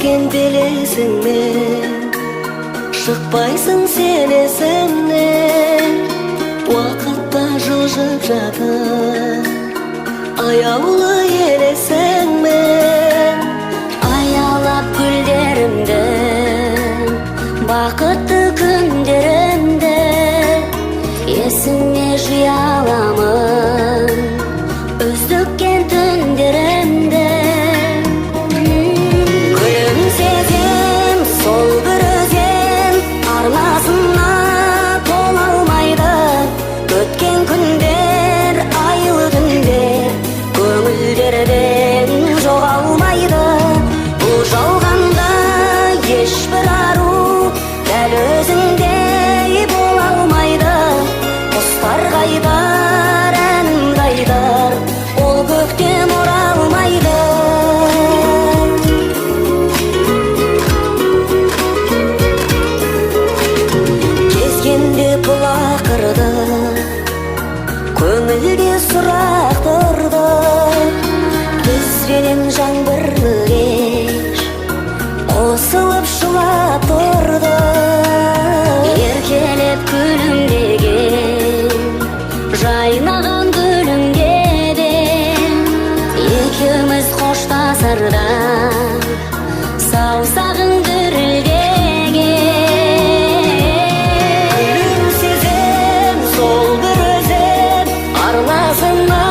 Кезген белесіңмен шықпайсың сен есімнен. Уақытта жылжып жатыр аяулы елесіңмен. Аялап гүлдерімді, бақытты күндерімді есіңе жия аламын үздіккен түндерімді. Күлімсезем сол бір өзен арнасына тола алмайды. Өткен күндер айлы түндер көңілдерден жоғалмайды. Бұл жалғанда ешбір ару дәл өзіңдей бола алмайды. Құстар қайдар, әнім қайдар, ол көктем оралмайды. Кезгенде бұл ақырды, көңілге сұрақ тұрды. Бізбенен жаңбырлы кеш қосылып шулап тұрды. Еркелеп күлімдеген жайнаған гүлімде екеуміз қоштасарда саусағың дірілдеген. Күлімсезем сол бір өзен арнасына